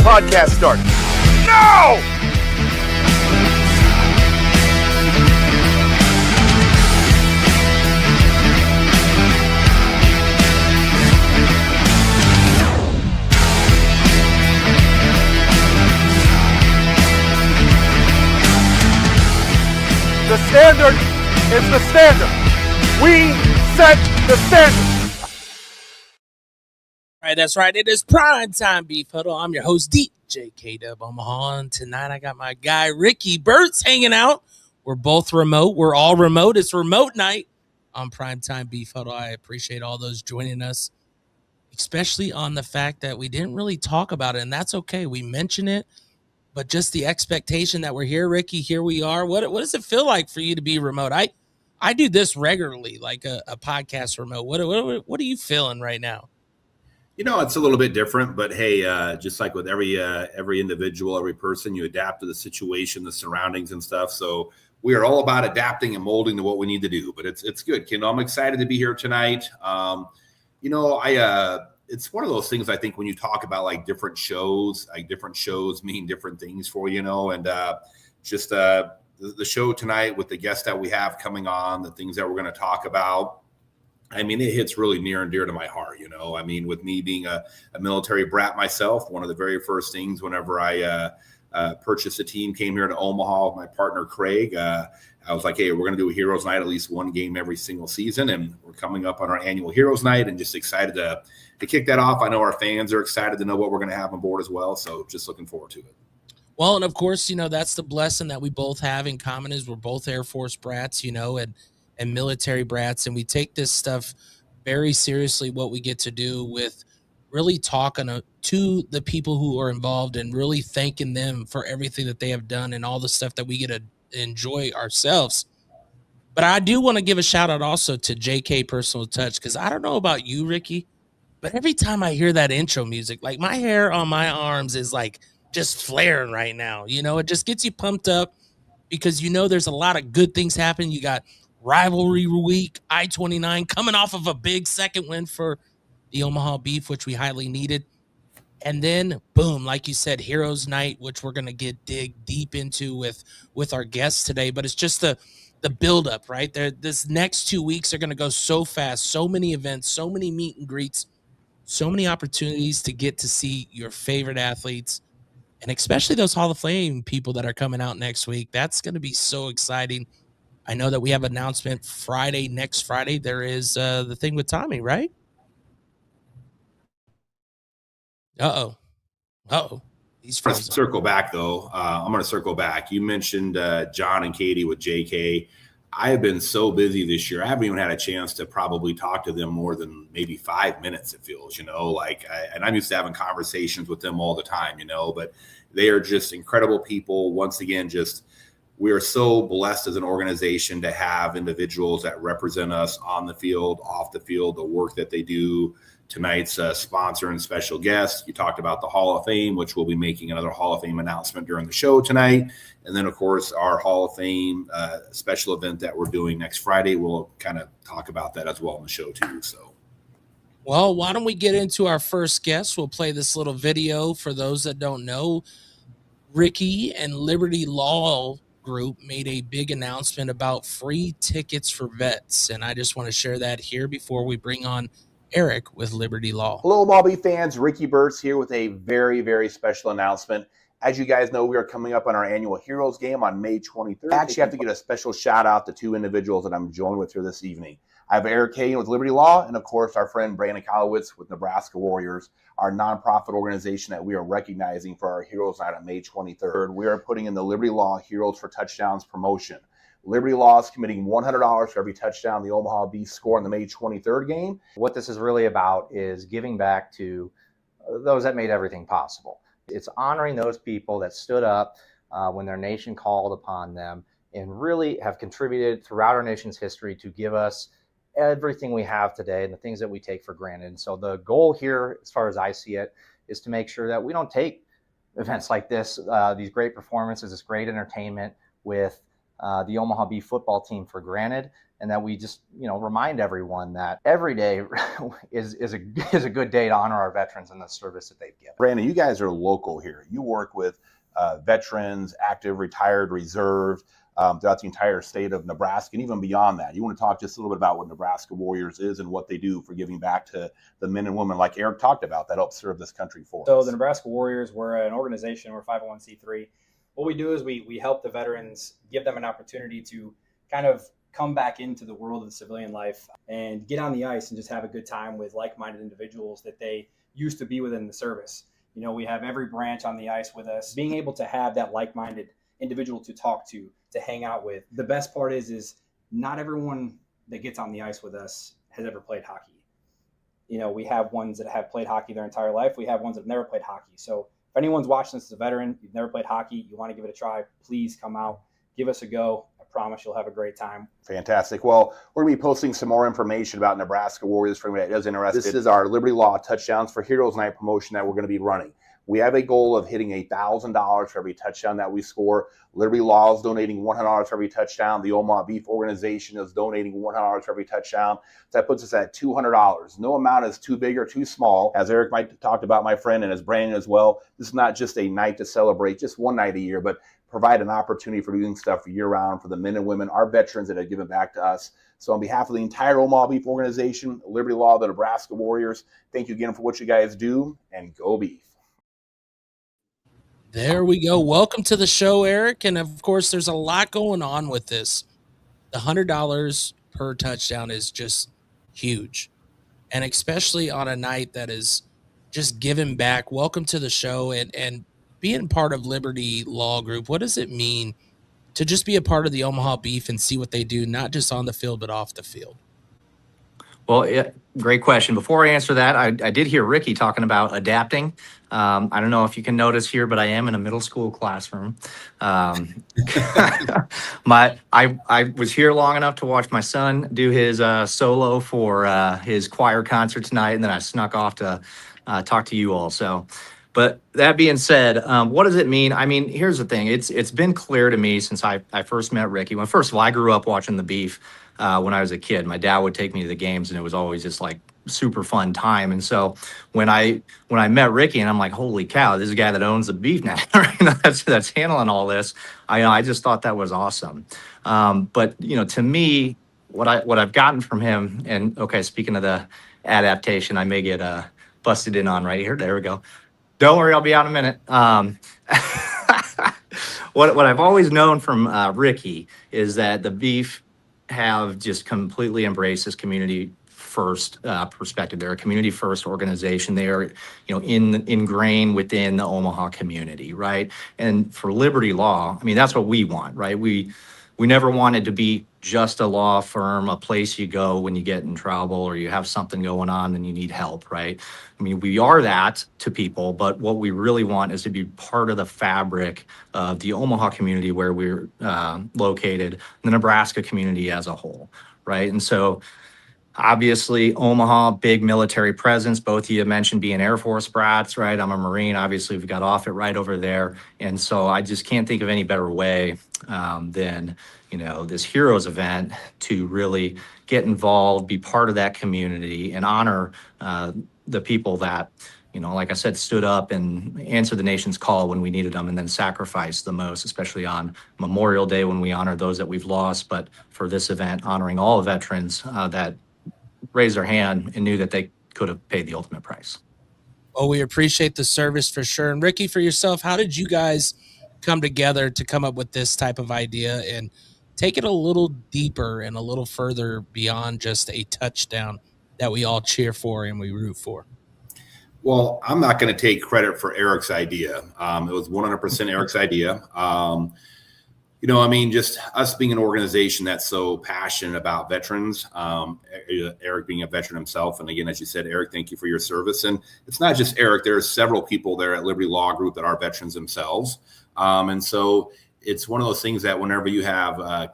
Podcast started. No! The standard is the standard. We set the standard. All right, that's right. It is prime time Beef Huddle. I'm your host, DJ K DuB Omaha, and tonight I got my guy Ricky Burtz hanging out. We're both remote. We're all remote. It's remote night on prime time Beef Huddle. I appreciate all those joining us, especially on the fact that we didn't really talk about it, and that's okay. We mention it, but just the expectation that we're here, Ricky. Here we are. What does it feel like for you to be remote? I do this regularly, like a podcast remote. What are you feeling right now? You know, it's a little bit different, but hey, just like with every individual, every person, you adapt to the situation, the surroundings and stuff. So we are all about adapting and molding to what we need to do, but it's good. You know, I'm excited to be here tonight. It's one of those things, I think, when you talk about like different shows mean different things for you, and the show tonight with the guests that we have coming on, the things that we're going to talk about. I mean, it hits really near and dear to my heart, I mean, with me being a military brat myself, one of the very first things whenever I purchased a team, came here to Omaha with my partner, Craig, I was like, hey, we're going to do a Heroes Night, at least one game every single season. And we're coming up on our annual Heroes Night and just excited to kick that off. I know our fans are excited to know what we're going to have on board as well. So just looking forward to it. Well, and of course, that's the blessing that we both have in common is we're both Air Force brats, and military brats, and we take this stuff very seriously, what we get to do with really talking to the people who are involved and really thanking them for everything that they have done and all the stuff that we get to enjoy ourselves. But I do want to give a shout out also to JK Personal Touch, because I don't know about you, Ricky, but every time I hear that intro music, like my hair on my arms is like just flaring right now. It just gets you pumped up because there's a lot of good things happening. You got Rivalry Week, I-29 coming off of a big second win for the Omaha Beef, which we highly needed. And then, boom, like you said, Heroes Night, which we're going to dig deep into with our guests today. But it's just the buildup, right? This next 2 weeks are going to go so fast, so many events, so many meet and greets, so many opportunities to get to see your favorite athletes, and especially those Hall of Fame people that are coming out next week. That's going to be so exciting. I know that we have an announcement next Friday. There is the thing with Tommy, right? Uh-oh. He's frozen. Let's circle back, though. I'm going to circle back. You mentioned John and Katie with JK. I have been so busy this year. I haven't even had a chance to probably talk to them more than maybe 5 minutes, it feels, and I'm used to having conversations with them all the time, but they are just incredible people. Once again, we are so blessed as an organization to have individuals that represent us on the field, off the field, the work that they do. Tonight's sponsor and special guest, you talked about the Hall of Fame, which we'll be making another Hall of Fame announcement during the show tonight. And then, of course, our Hall of Fame special event that we're doing next Friday. We'll kind of talk about that as well on the show, too. So, well, why don't we get into our first guest? We'll play this little video for those that don't know. Ricky and Liberty Law Group made a big announcement about free tickets for vets, and I just want to share that here before we bring on Eric with Liberty Law. Hello, Omaha Beef fans. Ricky Burtz here with a very, very special announcement. As you guys know, we are coming up on our annual Heroes game on May 23rd. I actually have to get a special shout out to two individuals that I'm joined with here this evening. I have Eric Kane with Liberty Law, and of course, our friend Brandon Kolowitz with Nebraska Warriors, our nonprofit organization that we are recognizing for our Heroes Night on May 23rd. We are putting in the Liberty Law Heroes for Touchdowns promotion. Liberty Law is committing $100 for every touchdown the Omaha Beef score in the May 23rd game. What this is really about is giving back to those that made everything possible. It's honoring those people that stood up when their nation called upon them and really have contributed throughout our nation's history to give us everything we have today and the things that we take for granted. And so the goal here, as far as I see it, is to make sure that we don't take events like this, these great performances, this great entertainment with the Omaha Beef football team for granted, and that we just, remind everyone that every day is a good day to honor our veterans and the service that they've given. Brandon, you guys are local here. You work with veterans, active, retired, reserve, throughout the entire state of Nebraska and even beyond that. You want to talk just a little bit about what Nebraska Warriors is and what they do for giving back to the men and women, like Eric talked about, that help serve this country for us. So the Nebraska Warriors, we're an organization, we're 501c3. What we do is we help the veterans, give them an opportunity to kind of come back into the world of the civilian life and get on the ice and just have a good time with like-minded individuals that they used to be within the service. We have every branch on the ice with us. Being able to have that like-minded individual to talk to hang out with. The best part is not everyone that gets on the ice with us has ever played hockey. We have ones that have played hockey their entire life. We have ones that have never played hockey. So if anyone's watching this as a veteran, you've never played hockey, you want to give it a try, please come out, give us a go. I promise you'll have a great time. Fantastic. Well, we're going to be posting some more information about Nebraska Warriors for anyone that is interested. This is our Liberty Law Touchdowns for Heroes Night promotion that we're going to be running. We have a goal of hitting $1,000 for every touchdown that we score. Liberty Law is donating $100 for every touchdown. The Omaha Beef organization is donating $100 for every touchdown. So that puts us at $200. No amount is too big or too small. As Eric talked about, my friend, and as Brandon as well, this is not just a night to celebrate, just one night a year, but provide an opportunity for doing stuff year-round for the men and women, our veterans that have given back to us. So on behalf of the entire Omaha Beef organization, Liberty Law, the Nebraska Warriors, thank you again for what you guys do, and go Beef. There we go. Welcome to the show, Eric. And of course, there's a lot going on with this. The $100 per touchdown is just huge. And especially on a night that is just giving back. Welcome to the show and being part of Liberty Law Group. What does it mean to just be a part of the Omaha Beef and see what they do, not just on the field, but off the field? Well, yeah, great question. Before I answer that, I did hear Ricky talking about adapting. I don't know if you can notice here, but I am in a middle school classroom. I was here long enough to watch my son do his solo for his choir concert tonight, and then I snuck off to talk to you all. So, but that being said, what does it mean? I mean, here's the thing. It's been clear to me since I first met Ricky. Well, first of all, I grew up watching the Beef. When I was a kid, my dad would take me to the games, and it was always just like super fun time. And so when I met Ricky, and I'm like, holy cow, this is a guy that owns the Beef now, that's handling all this. I just thought that was awesome. But to me, what I've gotten from him, and okay, speaking of the adaptation, I may get busted in on right here. There we go. Don't worry, I'll be out in a minute. What I've always known from Ricky is that the Beef have just completely embraced this community first perspective. They're a community first organization. They are, ingrained within the Omaha community, right? And for Liberty Law, I mean, that's what we want, right? We never wanted to be just a law firm, a place you go when you get in trouble or you have something going on and you need help, right? I mean, we are that to people, but what we really want is to be part of the fabric of the Omaha community where we're located, the Nebraska community as a whole, right? And so obviously Omaha, big military presence. Both of you mentioned being Air Force brats, right? I'm a Marine. Obviously, we've got Offutt right over there. And so I just can't think of any better way than this Heroes event to really get involved, be part of that community, and honor the people that, like I said, stood up and answered the nation's call when we needed them, and then sacrificed the most, especially on Memorial Day when we honor those that we've lost. But for this event, honoring all veterans that raised their hand and knew that they could have paid the ultimate price. Well, we appreciate the service for sure. And Ricky, for yourself, how did you guys come together to come up with this type of idea and take it a little deeper and a little further beyond just a touchdown that we all cheer for and we root for? Well, I'm not going to take credit for Eric's idea. It was 100% Eric's idea. I mean, just us being an organization that's so passionate about veterans, Eric being a veteran himself. And again, as you said, Eric, thank you for your service. And it's not just Eric. There are several people there at Liberty Law Group that are veterans themselves. And so it's one of those things that whenever you have I'll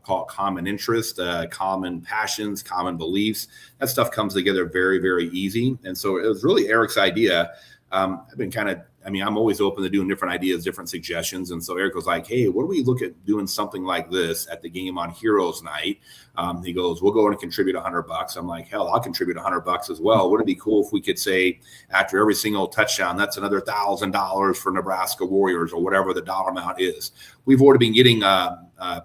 call it common interest, common passions, common beliefs, that stuff comes together very, very easy. And so it was really Eric's idea. I've been I'm always open to doing different ideas, different suggestions. And so Eric was like, hey, what do we look at doing something like this at the game on Heroes Night? He goes, we'll go in and contribute $100. I'm like, hell, I'll contribute $100 as well. Wouldn't it be cool if we could say after every single touchdown, that's another $1,000 for Nebraska Warriors or whatever the dollar amount is. We've already been getting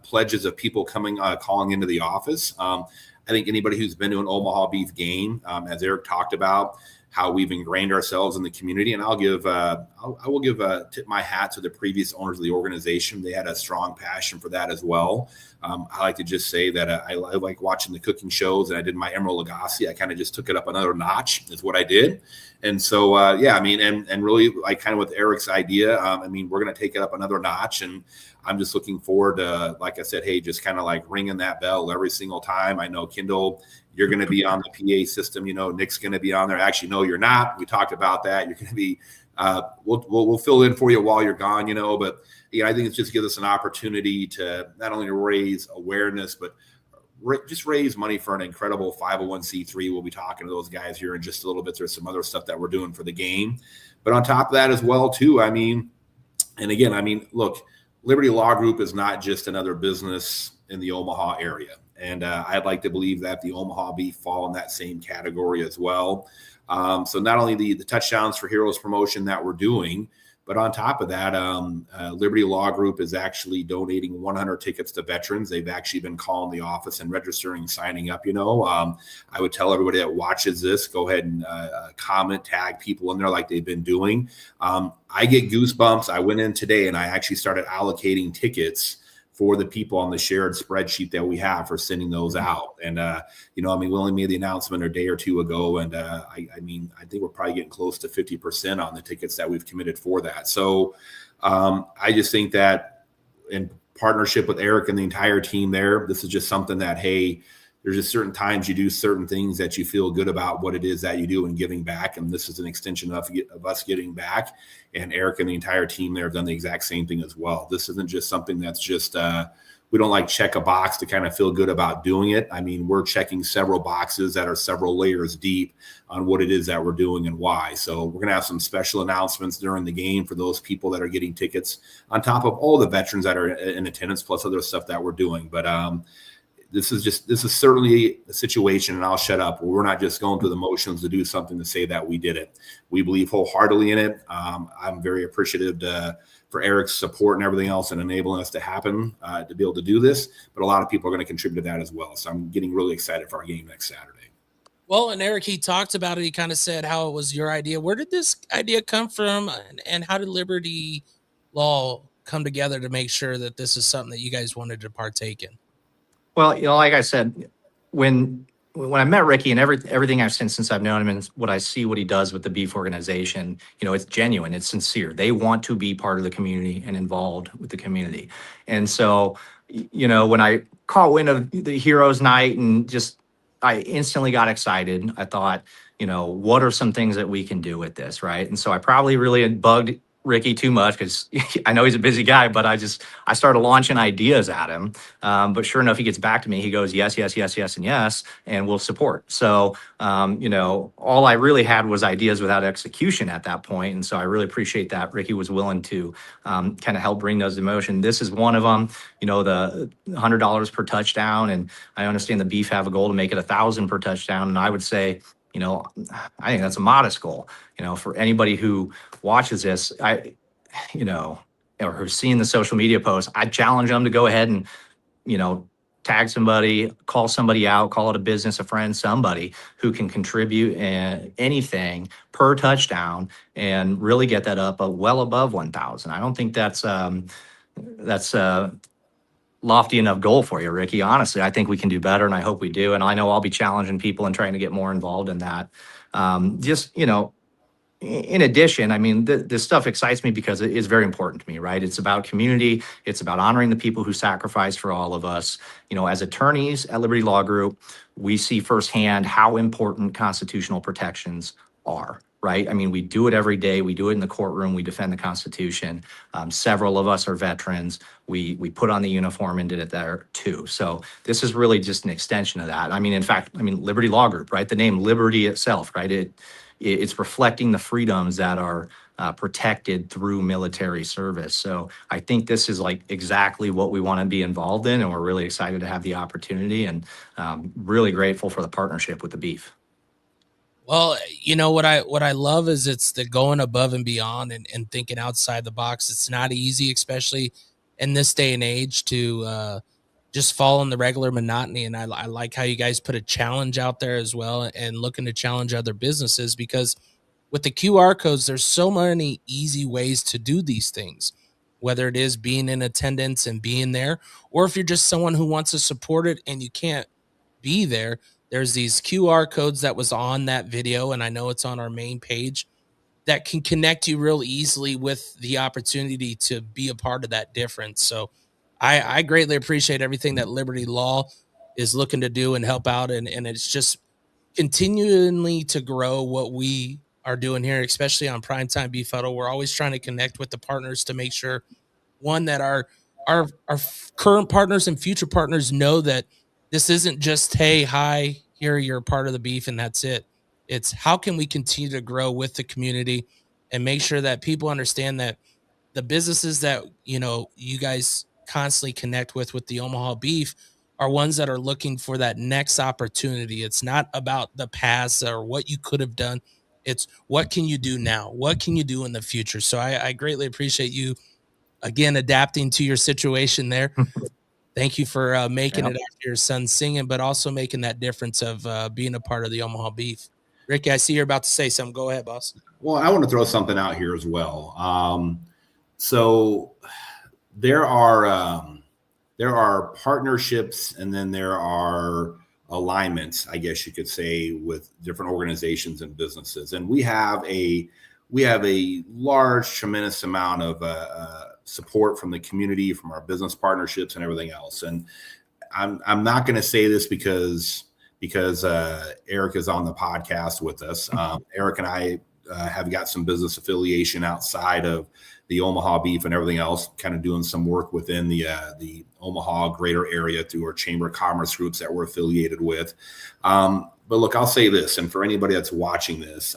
pledges of people calling into the office. I think anybody who's been to an Omaha Beef game, as Eric talked about, how we've ingrained ourselves in the community. And I will tip my hat to the previous owners of the organization. They had a strong passion for that as well. I like to just say that I like watching the cooking shows, and I did my Emerald Lagasse. I kind of just took it up another notch is what I did. And so, and really like kind of with Eric's idea, we're going to take it up another notch, and I'm just looking forward to, like I said, hey, just kind of like ringing that bell every single time. I know Kendall, you're going to be on the PA system. Nick's going to be on there. Actually, no, you're not. We talked about that. You're going to be, we'll fill in for you while you're gone, but I think it's just gives us an opportunity to not only raise awareness, but just raise money for an incredible 501c3. We'll be talking to those guys here in just a little bit. There's some other stuff that we're doing for the game, but on top of that as well, too, look, Liberty Law Group is not just another business in the Omaha area. And I'd like to believe that the Omaha Beef fall in that same category as well. So not only the touchdowns for Heroes promotion that we're doing, but on top of that, Liberty Law Group is actually donating 100 tickets to veterans. They've actually been calling the office and registering, signing up. I would tell everybody that watches this, go ahead and comment, tag people in there like they've been doing. I get goosebumps. I went in today and I actually started allocating tickets for the people on the shared spreadsheet that we have for sending those out. And, we only made the announcement a day or two ago. And I think we're probably getting close to 50% on the tickets that we've committed for that. So I just think that in partnership with Eric and the entire team there, this is just something that, hey, there's just certain times you do certain things that you feel good about what it is that you do and giving back. And this is an extension of us giving back. And Eric and the entire team there have done the exact same thing as well. This isn't just something that's just, we don't like check a box to kind of feel good about doing it. We're checking several boxes that are several layers deep on what it is that we're doing and why. So we're going to have some special announcements during the game for those people that are getting tickets on top of all the veterans that are in attendance, plus other stuff that we're doing. But, this is certainly a situation, and I'll shut up, where we're not just going through the motions to do something to say that we did it. We believe wholeheartedly in it. I'm very appreciative for Eric's support and everything else and enabling us to happen, to be able to do this. But a lot of people are going to contribute to that as well. So I'm getting really excited for our game next Saturday. Well, and Eric, he talked about it. He kind of said how it was your idea. Where did this idea come from? And how did Liberty Law come together to make sure that this is something that you guys wanted to partake in? Well, like I said, when I met Ricky and everything I've seen since I've known him and what I see what he does with the beef organization, it's genuine, it's sincere. They want to be part of the community and involved with the community. And so, when I caught wind of the Heroes Night and I instantly got excited. I thought, what are some things that we can do with this, right? And so I probably really had bugged Ricky too much because I know he's a busy guy, but I started launching ideas at him. But sure enough, he gets back to me. He goes, yes, yes, yes, yes, and yes, and we'll support. So, all I really had was ideas without execution at that point. And so I really appreciate that Ricky was willing to kind of help bring those to motion. This is one of them, the $100 per touchdown. And I understand the Beef have a goal to make it 1,000 per touchdown. And I would say, I think that's a modest goal, for anybody who watches this, or who's seen the social media posts, I challenge them to go ahead and, tag somebody, call somebody out, call it a business, a friend, somebody who can contribute anything per touchdown and really get that up well above 1,000. I don't think that's lofty enough goal for you, Ricky. Honestly, I think we can do better, and I hope we do. And I know I'll be challenging people and trying to get more involved in that. in addition, I mean, this stuff excites me because it is very important to me, right? It's about community. It's about honoring the people who sacrificed for all of us. As attorneys at Liberty Law Group, we see firsthand how important constitutional protections are, right? I mean, we do it every day. We do it in the courtroom. We defend the Constitution. Several of us are veterans. We put on the uniform and did it there too. So this is really just an extension of that. I mean, in fact, Liberty Law Group, right? The name Liberty itself, right? It's reflecting the freedoms that are protected through military service. So I think this is like exactly what we want to be involved in, and we're really excited to have the opportunity, and really grateful for the partnership with the Beef. Well, what I love is it's the going above and beyond and thinking outside the box. It's not easy, especially in this day and age, to just fall in the regular monotony. And I like how you guys put a challenge out there as well, and looking to challenge other businesses, because with the QR codes, there's so many easy ways to do these things, whether it is being in attendance and being there, or if you're just someone who wants to support it and you can't be there, there's these QR codes that was on that video, and I know it's on our main page, that can connect you real easily with the opportunity to be a part of that difference. So I greatly appreciate everything that Liberty Law is looking to do and help out. And it's just continually to grow what we are doing here, especially on Time Beef Huddle. We're always trying to connect with the partners to make sure, one, that our current partners and future partners know that this isn't just, hey, hi, here, you're a part of the Beef and that's it. It's how can we continue to grow with the community and make sure that people understand that the businesses that, you guys constantly connect with the Omaha Beef are ones that are looking for that next opportunity. It's not about the past or what you could have done. It's what can you do now? What can you do in the future? So I greatly appreciate you, again, adapting to your situation there. Thank you for making it after your son singing, but also making that difference of being a part of the Omaha Beef. Ricky, I see you're about to say something. Go ahead, boss. Well, I want to throw something out here as well. So there are partnerships, and then there are alignments, I guess you could say, with different organizations and businesses. And we have a large, tremendous amount of support from the community, from our business partnerships and everything else. And I'm not going to say this because Eric is on the podcast with us. Eric and I have got some business affiliation outside of the Omaha Beef and everything else, kind of doing some work within the Omaha greater area through our Chamber of Commerce groups that we're affiliated with. But look, I'll say this, and for anybody that's watching this,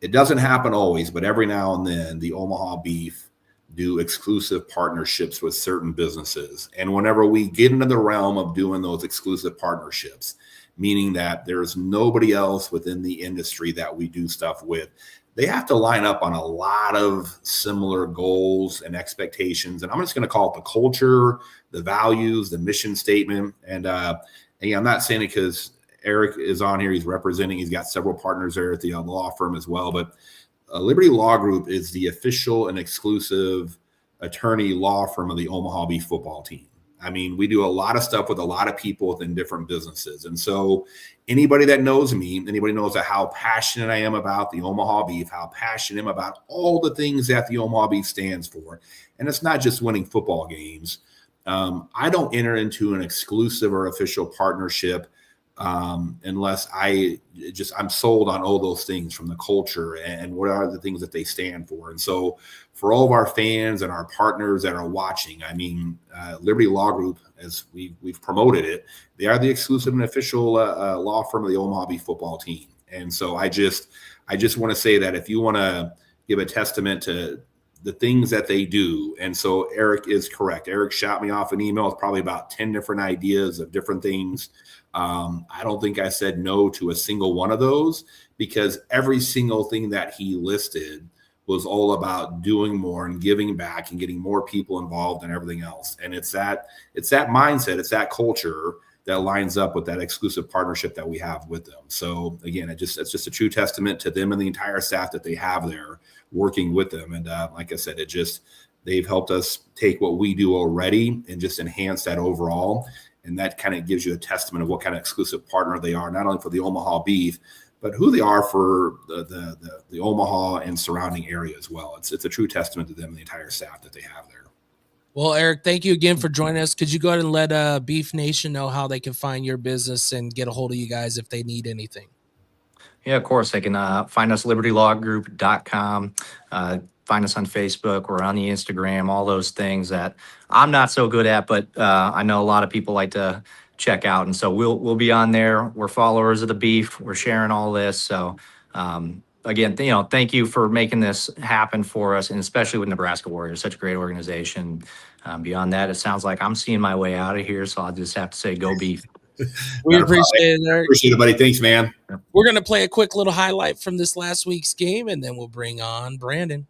it doesn't happen always, but every now and then the Omaha Beef do exclusive partnerships with certain businesses. And whenever we get into the realm of doing those exclusive partnerships, meaning that there's nobody else within the industry that we do stuff with, they have to line up on a lot of similar goals and expectations. And I'm just going to call it the culture, the values, the mission statement. And I'm not saying it because Eric is on here. He's representing. He's got several partners there at the law firm as well. But Liberty Law Group is the official and exclusive attorney law firm of the Omaha Beef football team. I mean, we do a lot of stuff with a lot of people within different businesses. And so anybody that knows me, anybody knows how passionate I am about the Omaha Beef, how passionate I am about all the things that the Omaha Beef stands for. And it's not just winning football games. I don't enter into an exclusive or official partnership unless I'm sold on all those things, from the culture and what are the things that they stand for. And so for all of our fans and our partners that are watching, I mean, Liberty Law Group, as we've promoted it, they are the exclusive and official law firm of the Omaha Beef football team. And so I just want to say that if you want to give a testament to the things that they do. And so Eric is correct. Eric shot me off an email with probably about 10 different ideas of different things. I don't think I said no to a single one of those, because every single thing that he listed was all about doing more and giving back and getting more people involved and everything else. And it's that mindset, it's that culture that lines up with that exclusive partnership that we have with them. So again, it's just a true testament to them and the entire staff that they have there working with them. And like I said, they've helped us take what we do already and just enhance that overall. And that kind of gives you a testament of what kind of exclusive partner they are, not only for the Omaha Beef, but who they are for the Omaha and surrounding area as well. It's a true testament to them and the entire staff that they have there. Well, Eric, thank you again for joining us. Could you go ahead and let Beef Nation know how they can find your business and get a hold of you guys if they need anything? Yeah, of course. They can find us libertyloggroup.com. Find us on Facebook. We're on the Instagram, all those things that I'm not so good at, but I know a lot of people like to check out. And so we'll be on there. We're followers of the beef. We're sharing all this. So again, thank you for making this happen for us, and especially with Nebraska Warriors, such a great organization. Beyond that, it sounds like I'm seeing my way out of here. So I'll just have to say, go Beef. We appreciate it, Eric. Appreciate it, buddy. Thanks, man. We're going to play a quick little highlight from this last week's game, and then we'll bring on Brandon.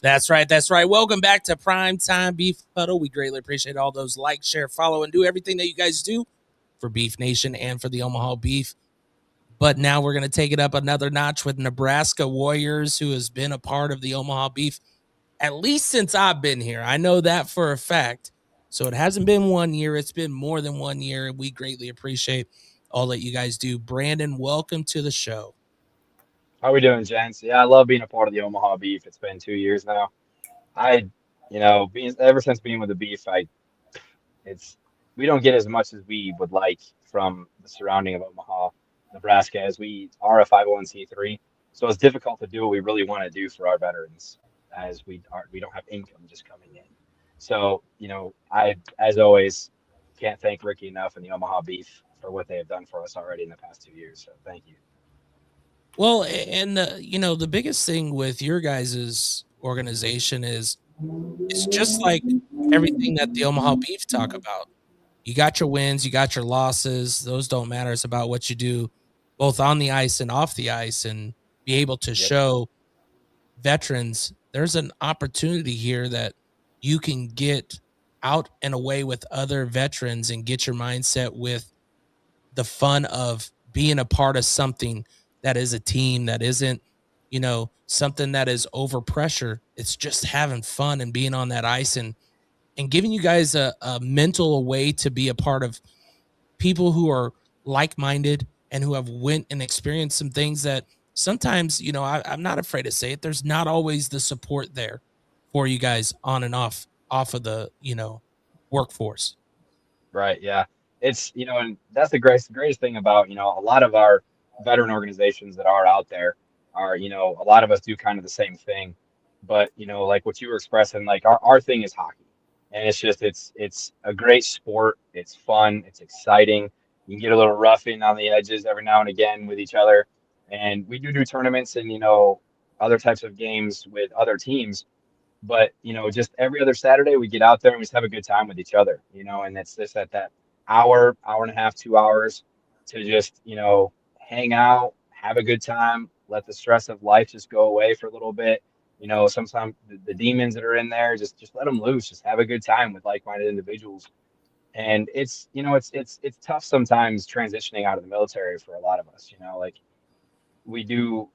That's right. That's right. Welcome back to Time Beef Huddle. We greatly appreciate all those like, share, follow, and do everything that you guys do for Beef Nation and for the Omaha Beef. But now we're going to take it up another notch with Nebraska Warriors, who has been a part of the Omaha Beef at least since I've been here. I know that for a fact. So it hasn't been 1 year. It's been more than 1 year. And we greatly appreciate all that you guys do. Brandon, welcome to the show. How we doing, gents? Yeah, I love being a part of the Omaha Beef. It's been 2 years now. Ever since being with the Beef, we don't get as much as we would like from the surrounding of Omaha, Nebraska, as we are a 501c3. So it's difficult to do what we really want to do for our veterans, as we don't have income just coming in. So, I, as always, can't thank Ricky enough and the Omaha Beef for what they have done for us already in the past 2 years. So thank you. Well, and the biggest thing with your guys' organization is it's just like everything that the Omaha Beef talk about. You got your wins, you got your losses. Those don't matter. It's about what you do both on the ice and off the ice, and be able to show veterans there's an opportunity here that you can get out and away with other veterans and get your mindset with the fun of being a part of something that is a team, that isn't, something that is over pressure. It's just having fun and being on that ice and giving you guys a mental way to be a part of people who are like-minded and who have went and experienced some things that sometimes, I'm not afraid to say it. There's not always the support there for you guys on and off of the, workforce. Right. Yeah. It's, and that's the greatest thing about, a lot of our veteran organizations that are out there are, a lot of us do kind of the same thing, but, like what you were expressing, like our thing is hockey, and it's just, it's a great sport. It's fun. It's exciting. You can get a little roughing on the edges every now and again with each other. And we do tournaments and, other types of games with other teams. But, just every other Saturday we get out there and we just have a good time with each other, and it's just that hour and a half, 2 hours to just, hang out, have a good time, let the stress of life just go away for a little bit. Sometimes the demons that are in there, just let them loose, just have a good time with like-minded individuals. And it's, it's tough sometimes transitioning out of the military for a lot of us, like we do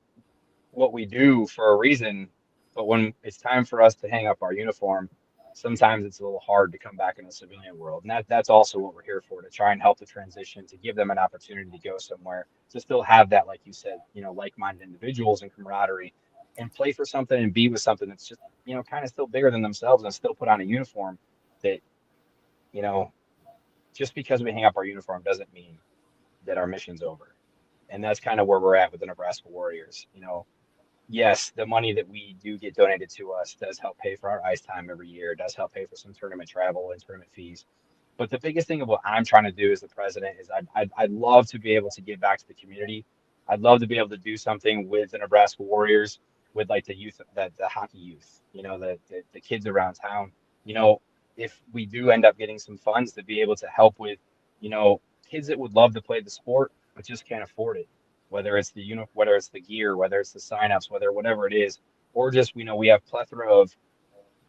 what we do for a reason, but when it's time for us to hang up our uniform, sometimes it's a little hard to come back in the civilian world. And that's also what we're here for, to try and help the transition, to give them an opportunity to go somewhere, to still have that, like you said, like-minded individuals and camaraderie, and play for something and be with something that's just, kind of still bigger than themselves, and still put on a uniform that, just because we hang up our uniform doesn't mean that our mission's over. And that's kind of where we're at with the Nebraska Warriors. Yes, the money that we do get donated to us does help pay for our ice time every year. It does help pay for some tournament travel and tournament fees. But the biggest thing of what I'm trying to do as the president is I'd love to be able to give back to the community. I'd love to be able to do something with the Nebraska Warriors, with like the youth, the hockey youth, the kids around town. If we do end up getting some funds to be able to help with, kids that would love to play the sport but just can't afford it. Whether it's whether it's the gear, whether it's the signups, whatever it is, or just we have plethora of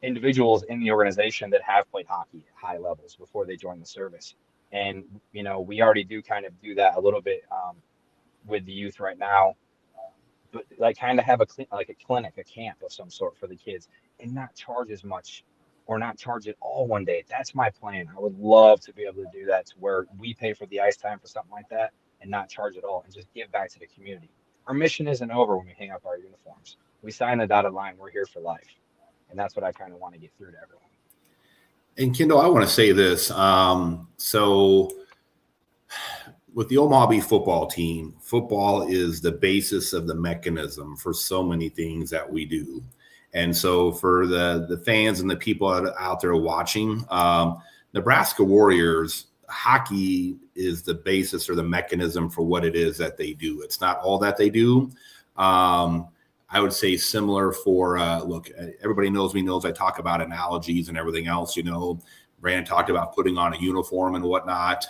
individuals in the organization that have played hockey at high levels before they join the service, and we already do kind of do that a little bit with the youth right now, but like kind of have a clinic, a camp of some sort for the kids, and not charge as much, or not charge it all one day. That's my plan. I would love to be able to do that, to where we pay for the ice time for something like that and not charge it all, and just give back to the community. Our mission isn't over when we hang up our uniforms. We sign the dotted line. We're here for life. And that's what I kind of want to get through to everyone. And Kendall, I want to say this. So with the Omaha Beef football team, football is the basis of the mechanism for so many things that we do. And so for the fans and the people out there watching, Nebraska Warriors, hockey is the basis or the mechanism for what it is that they do. It's not all that they do. I would say similar for, look, everybody knows me, knows I talk about analogies and everything else. Brandon talked about putting on a uniform and whatnot.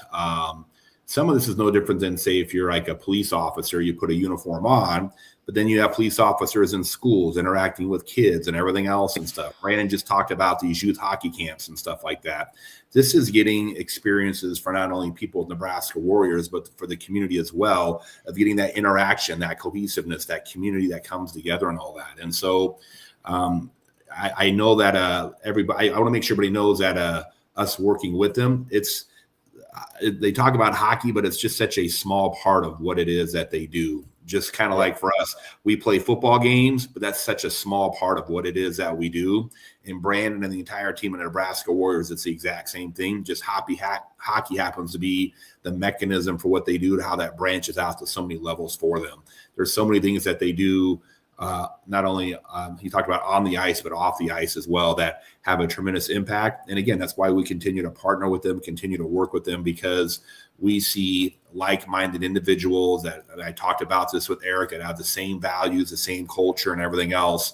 Some of this is no different than, say, if you're like a police officer, you put a uniform on, but then you have police officers in schools interacting with kids and everything else and stuff. Brandon just talked about these youth hockey camps and stuff like that. This is getting experiences for not only people with Nebraska Warriors, but for the community as well, of getting that interaction, that cohesiveness, that community that comes together and all that. And so I know that everybody, I want to make sure everybody knows that us working with them, they talk about hockey, but it's just such a small part of what it is that they do. Just kind of like for us, we play football games, but that's such a small part of what it is that we do. And Brandon and the entire team of the Nebraska Warriors, it's the exact same thing. Just hockey happens to be the mechanism for what they do, to how that branches out to so many levels for them. There's so many things that they do, not only he talked about on the ice, but off the ice as well, that have a tremendous impact. And again, that's why we continue to partner with them, continue to work with them, because we see like-minded individuals that I talked about this with Eric, that have the same values, the same culture and everything else,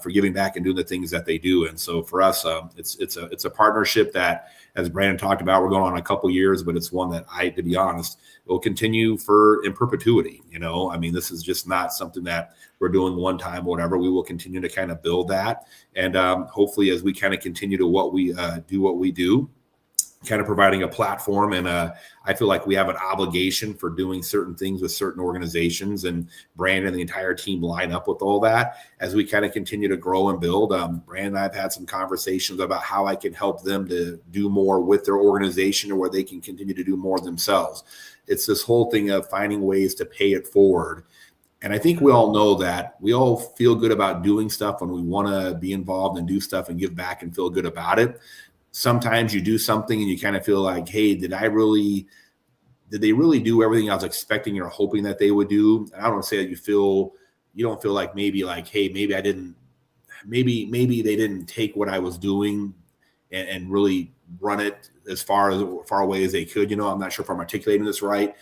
for giving back and doing the things that they do. And so for us, it's a partnership that, as Brandon talked about, we're going on a couple years, but it's one that to be honest, will continue in perpetuity. This is just not something that we're doing one time or whatever. We will continue to kind of build that. And hopefully as we kind of continue to what we do, kind of providing a platform. And I feel like we have an obligation for doing certain things with certain organizations, and Brandon and the entire team line up with all that as we kind of continue to grow and build. Brandon and I have had some conversations about how I can help them to do more with their organization, or where they can continue to do more themselves. It's this whole thing of finding ways to pay it forward. And I think we all know that we all feel good about doing stuff when we want to be involved and do stuff and give back and feel good about it. Sometimes you do something and you kind of feel like, hey, did they really do everything I was expecting or hoping that they would do? And I don't want to say that you don't feel like maybe like, hey, maybe they didn't take what I was doing and really run it as far away as they could. I'm not sure if I'm articulating this right.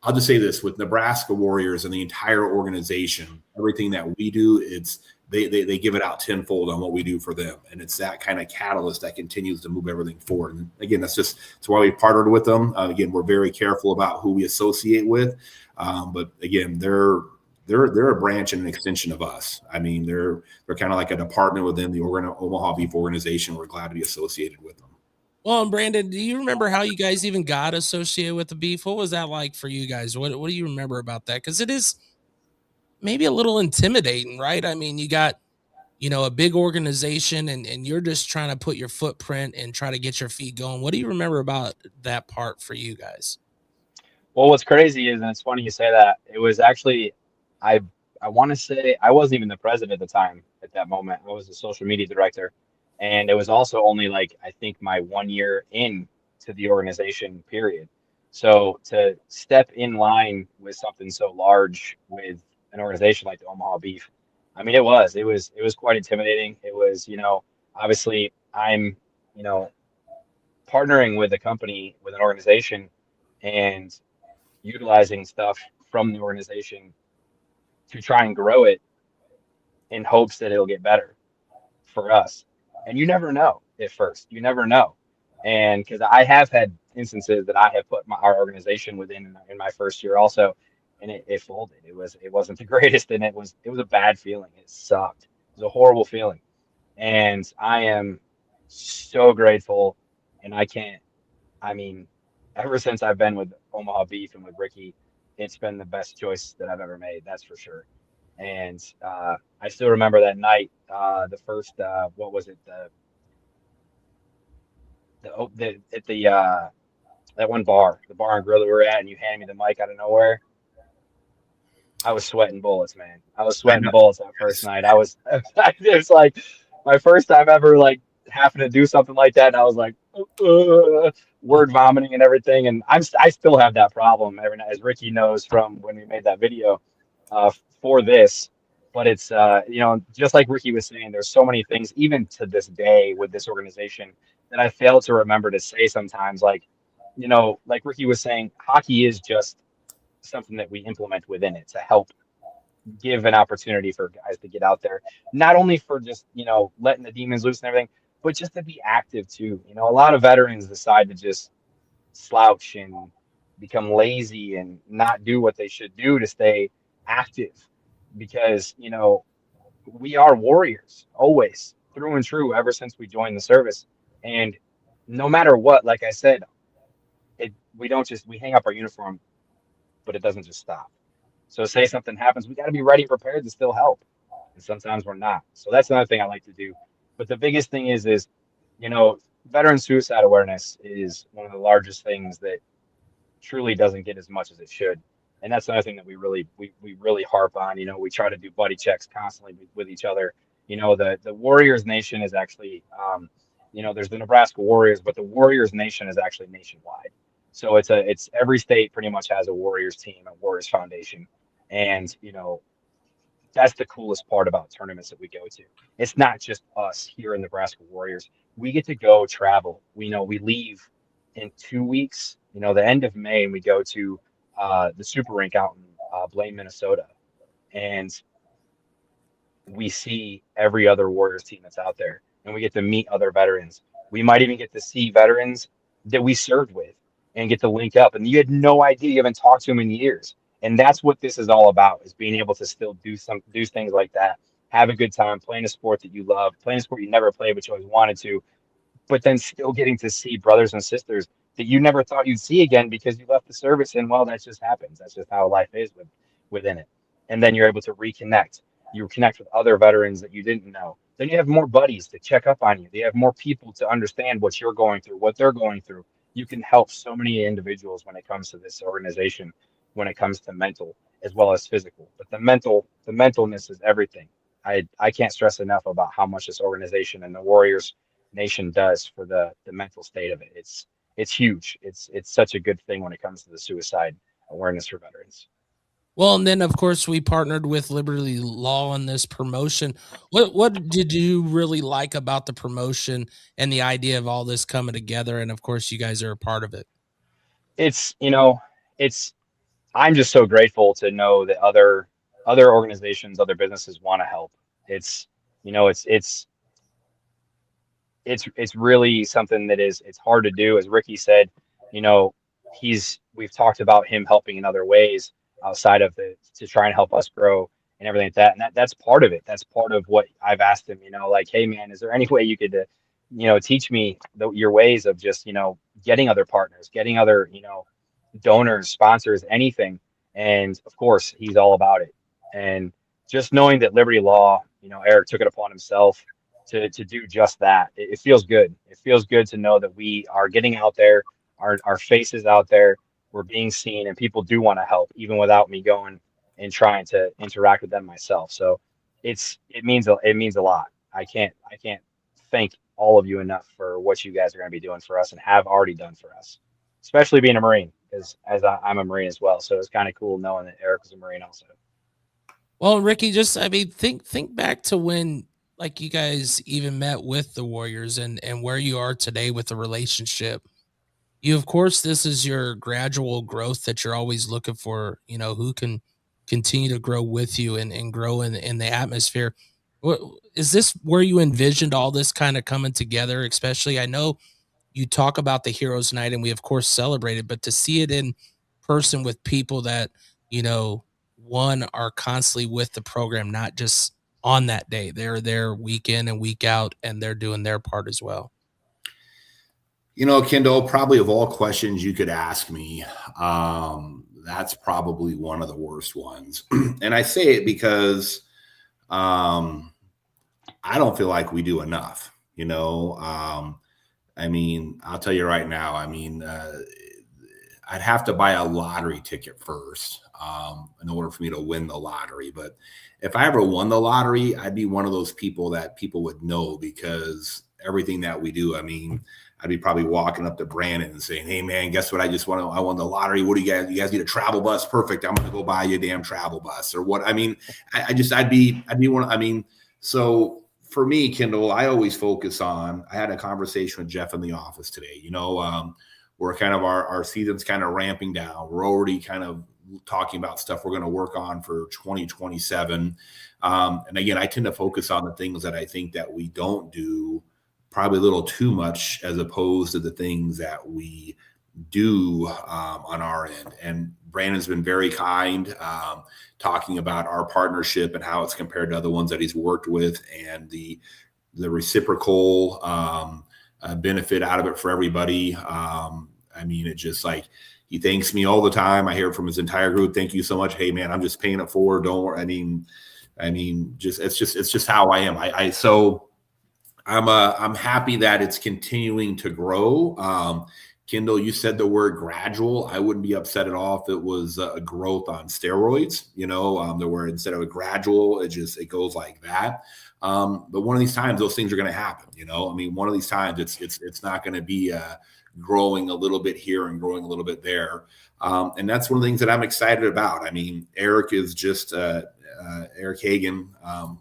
I'll just say this: with Nebraska Warriors and the entire organization, everything that we do, they give it out tenfold on what we do for them. And it's that kind of catalyst that continues to move everything forward. And again, that's why we partnered with them. Again, we're very careful about who we associate with. But again, they're a branch and an extension of us. They're kind of like a department within the Omaha Beef organization. We're glad to be associated with them. Well, and Brandon, do you remember how you guys even got associated with the beef? What was that like for you guys? What do you remember about that? Because it is maybe a little intimidating, right? I mean, you got, a big organization and you're just trying to put your footprint and try to get your feet going. What do you remember about that part for you guys? Well, what's crazy is, and it's funny you say that, it was actually, I I want to say I wasn't even the president at the time at that moment. I was the social media director. And it was also only like, I think my 1 year in to the organization period. So to step in line with something so large with an organization like the Omaha Beef, I mean, it was quite intimidating. It was, obviously I'm, you know, partnering with a company, with an organization, and utilizing stuff from the organization to try and grow it in hopes that it'll get better for us. And you never know at first. You never know. And because I have had instances that I have put our organization within in my first year also, and it folded. It wasn't the greatest, and it was a bad feeling. It sucked. It was a horrible feeling. And I am so grateful, and I mean, ever since I've been with Omaha Beef and with Ricky, it's been the best choice that I've ever made. That's for sure. And I still remember that night, the first, what was it, at that one bar, the bar and grill that we were at, and you handed me the mic out of nowhere. I was sweating bullets, man. I was sweating bullets that first night. It was like my first time ever, like having to do something like that. And I was like, word vomiting and everything. And I still have that problem every night, as Ricky knows from when we made that video for this. But it's, just like Ricky was saying, there's so many things, even to this day with this organization, that I fail to remember to say sometimes. Like, like Ricky was saying, hockey is just something that we implement within it to help give an opportunity for guys to get out there, not only for just, letting the demons loose and everything, but just to be active too. A lot of veterans decide to just slouch and become lazy and not do what they should do to stay active because, we are warriors always through and through ever since we joined the service. And no matter what, like I said, we hang up our uniform, but it doesn't just stop. So say something happens, we got to be ready, prepared to still help. And sometimes we're not. So that's another thing I like to do. But the biggest thing is, veteran suicide awareness is one of the largest things that truly doesn't get as much as it should. And that's another thing that we really harp on. We try to do buddy checks constantly with each other. The Warriors Nation is actually, there's the Nebraska Warriors, but the Warriors Nation is actually nationwide. So it's every state pretty much has a Warriors team, a Warriors Foundation. And, that's the coolest part about tournaments that we go to. It's not just us here in Nebraska Warriors. We get to go travel. We leave in 2 weeks, the end of May, and we go to the Super Rink out in Blaine, Minnesota. And we see every other Warriors team that's out there, and we get to meet other veterans. We might even get to see veterans that we served with and get to link up. And you had no idea, you haven't talked to them in years. And that's what this is all about, is being able to still do things like that, have a good time, playing a sport that you love, playing a sport you never played, but you always wanted to, but then still getting to see brothers and sisters that you never thought you'd see again because you left the service. And well, that just happens. That's just how life is within it. And then you're able to reconnect. You connect with other veterans that you didn't know. Then you have more buddies to check up on you. They have more people to understand what you're going through, what they're going through. You can help so many individuals when it comes to this organization, when it comes to mental as well as physical. But the mentalness is everything. I can't stress enough about how much this organization and the Warriors Nation does for the mental state of it. It's huge. It's such a good thing when it comes to the suicide awareness for veterans. Well, and then of course we partnered with Liberty Law on this promotion. What did you really like about the promotion and the idea of all this coming together? And of course, you guys are a part of it. I'm just so grateful to know that other organizations, other businesses want to help. It's really something that it's hard to do. As Ricky said, we've talked about him helping in other ways outside of to try and help us grow and everything like that. And that's part of it. That's part of what I've asked him, like, hey man, is there any way you could, teach me your ways of just, getting other partners, getting other, donors, sponsors, anything. And of course he's all about it. And just knowing that Liberty Law, Eric took it upon himself to do just that. It feels good. It feels good to know that we are getting out there, our faces out there, we're being seen, and people do want to help, even without me going and trying to interact with them myself. So it means a lot. I can't thank all of you enough for what you guys are going to be doing for us and have already done for us, especially being a Marine, because I'm a Marine as well. So it's kind of cool knowing that Eric was a Marine also. Well, Ricky, think back to when, like, you guys even met with the Warriors and where you are today with the relationship. You, of course, this is your gradual growth that you're always looking for, who can continue to grow with you and grow in the atmosphere. Is this where you envisioned all this kind of coming together? Especially, I know you talk about the Heroes Night, and we of course celebrate it, but to see it in person with people that, one, are constantly with the program, not just on that day. They're there week in and week out, and they're doing their part as well. Kendall, probably of all questions you could ask me, that's probably one of the worst ones. And I say it because I don't feel like we do enough, I'll tell you right now, I'd have to buy a lottery ticket first in order for me to win the lottery. But if I ever won the lottery, I'd be one of those people that people would know, because everything that we do, I'd be probably walking up to Brandon and saying, "Hey man, guess what? I won the lottery. What do you guys need a travel bus? Perfect. I'm going to go buy you a damn travel bus," or what. I'd be one. So for me, Kendall, I always focus on, I had a conversation with Jeff in the office today, we're kind of, our season's kind of ramping down. We're already kind of talking about stuff we're going to work on for 2027. And again, I tend to focus on the things that I think that we don't do probably a little too much, as opposed to the things that we do on our end. And Brandon's been very kind, talking about our partnership and how it's compared to other ones that he's worked with, and the reciprocal benefit out of it for everybody. It's just like, he thanks me all the time. I hear it from his entire group. "Thank you so much. Hey man, I'm just paying it forward. Don't worry." It's just how I am. So I'm happy that it's continuing to grow. Kendall, you said the word gradual. I wouldn't be upset at all if it was a growth on steroids, the word, instead of a gradual, it goes like that. But one of these times, those things are going to happen. One of these times it's not going to be growing a little bit here and growing a little bit there. And that's one of the things that I'm excited about. Eric is just, Eric Hagan,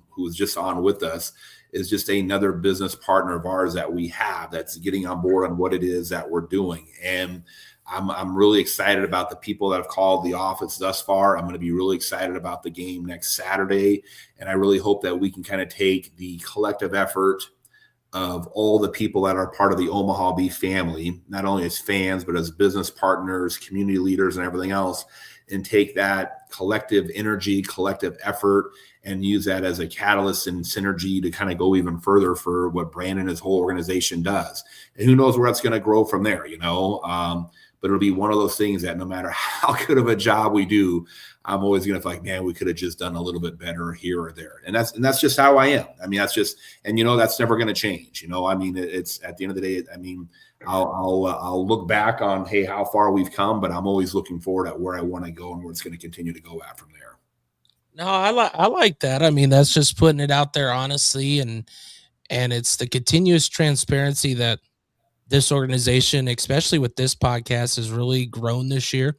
who was just on with us, is just another business partner of ours that we have that's getting on board on what it is that we're doing. And I'm really excited about the people that have called the office thus far. I'm going to be really excited about the game next Saturday. And I really hope that we can kind of take the collective effort of all the people that are part of the Omaha Beef family, not only as fans, but as business partners, community leaders, and everything else, and take that collective energy, collective effort, and use that as a catalyst and synergy to kind of go even further for what Brandon and his whole organization does. And who knows where that's going to grow from there, but it'll be one of those things that no matter how good of a job we do, I'm always going to feel like, man, we could have just done a little bit better here or there. And that's just how I am. That's just, and that's never going to change. It's at the end of the day, I'll look back on, hey, how far we've come, but I'm always looking forward at where I want to go and where it's going to continue to go at from there. No, I like that. That's just putting it out there honestly, and it's the continuous transparency that this organization, especially with this podcast, has really grown this year,